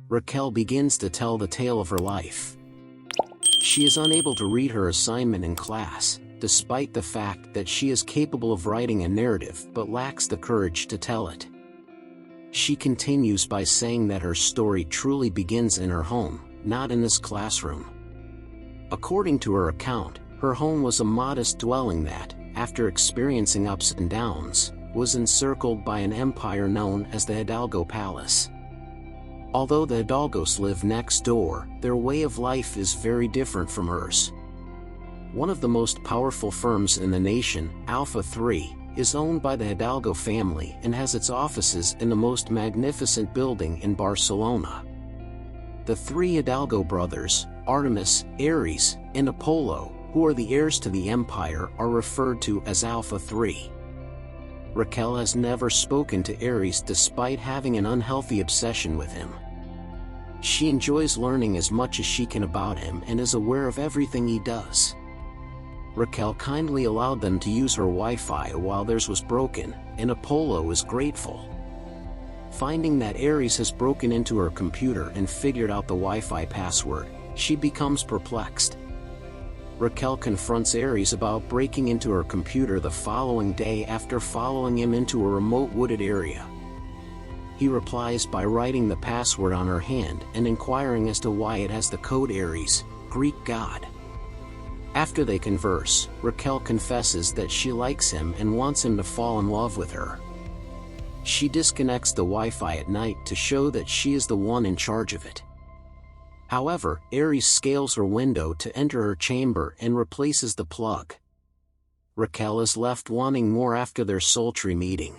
Raquel begins to tell the tale of her life. She is unable to read her assignment in class, despite the fact that she is capable of writing a narrative but lacks the courage to tell it. She continues by saying that her story truly begins in her home, not in this classroom. According to her account, her home was a modest dwelling that, after experiencing ups and downs, was encircled by an empire known as the Hidalgo Palace. Although the Hidalgos live next door, their way of life is very different from hers. One of the most powerful firms in the nation, Alpha 3, is owned by the Hidalgo family and has its offices in the most magnificent building in Barcelona. The three Hidalgo brothers, Artemis, Ares, and Apollo, who are the heirs to the empire, are referred to as Alpha 3. Raquel has never spoken to Ares despite having an unhealthy obsession with him. She enjoys learning as much as she can about him and is aware of everything he does. Raquel kindly allowed them to use her Wi-Fi while theirs was broken, and Apollo is grateful. Finding that Ares has broken into her computer and figured out the Wi-Fi password, she becomes perplexed. Raquel confronts Ares about breaking into her computer the following day after following him into a remote wooded area. He replies by writing the password on her hand and inquiring as to why it has the code Ares, Greek god. After they converse, Raquel confesses that she likes him and wants him to fall in love with her. She disconnects the Wi-Fi at night to show that she is the one in charge of it. However, Ares scales her window to enter her chamber and replaces the plug. Raquel is left wanting more after their sultry meeting.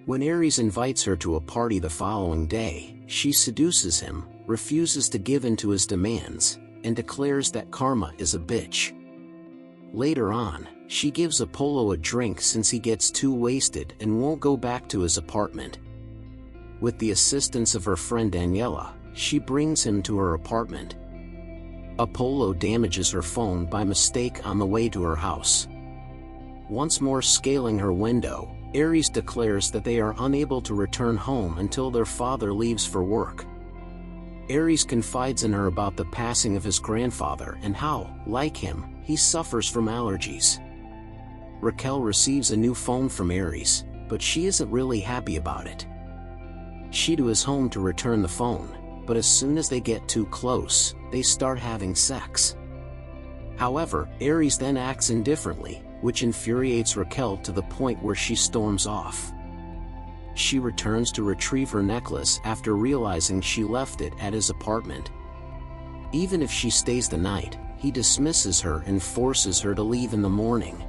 When Ares invites her to a party the following day, she seduces him, refuses to give in to his demands, and declares that karma is a bitch. Later on, she gives Apollo a drink since he gets too wasted and won't go back to his apartment. With the assistance of her friend Daniela, she brings him to her apartment. Apollo damages her phone by mistake on the way to her house. Once more scaling her window, Ares declares that they are unable to return home until their father leaves for work. Ares confides in her about the passing of his grandfather and how, like him, he suffers from allergies. Raquel receives a new phone from Ares, but she isn't really happy about it. She to his home to return the phone, but as soon as they get too close, they start having sex. However, Ares then acts indifferently, which infuriates Raquel to the point where she storms off. She returns to retrieve her necklace after realizing she left it at his apartment. Even if she stays the night, he dismisses her and forces her to leave in the morning.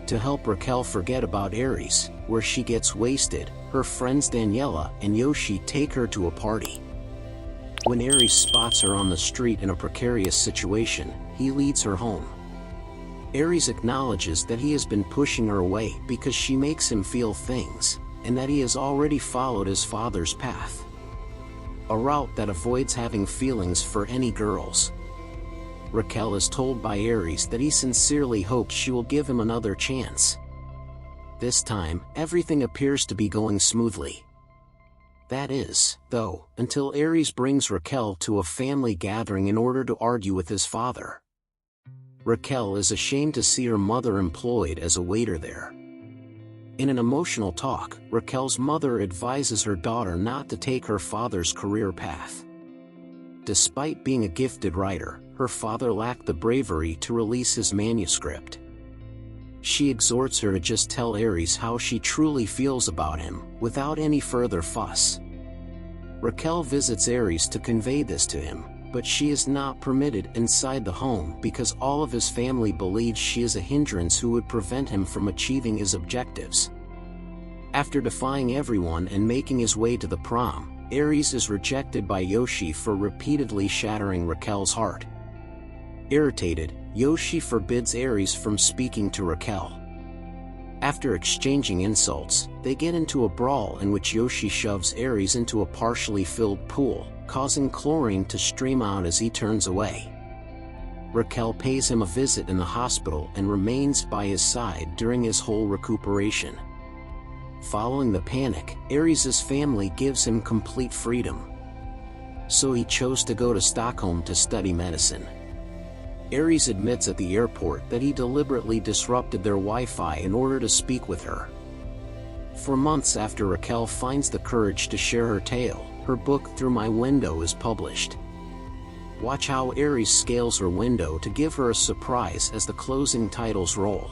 To help Raquel forget about Ares, where she gets wasted, her friends Daniela and Yoshi take her to a party. When Ares spots her on the street in a precarious situation, he leads her home. Ares acknowledges that he has been pushing her away because she makes him feel things, and that he has already followed his father's path. A route that avoids having feelings for any girls. Raquel is told by Ares that he sincerely hopes she will give him another chance. This time, everything appears to be going smoothly. That is, though, until Ares brings Raquel to a family gathering in order to argue with his father. Raquel is ashamed to see her mother employed as a waiter there. In an emotional talk, Raquel's mother advises her daughter not to take her father's career path. Despite being a gifted writer, her father lacked the bravery to release his manuscript. She exhorts her to just tell Ares how she truly feels about him, without any further fuss. Raquel visits Ares to convey this to him, but she is not permitted inside the home because all of his family believes she is a hindrance who would prevent him from achieving his objectives. After defying everyone and making his way to the prom, Ares is rejected by Yoshi for repeatedly shattering Raquel's heart. Irritated, Yoshi forbids Ares from speaking to Raquel. After exchanging insults, they get into a brawl in which Yoshi shoves Ares into a partially filled pool, causing chlorine to stream out as he turns away. Raquel pays him a visit in the hospital and remains by his side during his whole recuperation. Following the panic, Ares' family gives him complete freedom. so he chose to go to Stockholm to study medicine. Aries admits at the airport that he deliberately disrupted their Wi-Fi in order to speak with her. For months after Raquel finds the courage to share her tale, her book Through My Window is published. Watch how Aries scales her window to give her a surprise as the closing titles roll.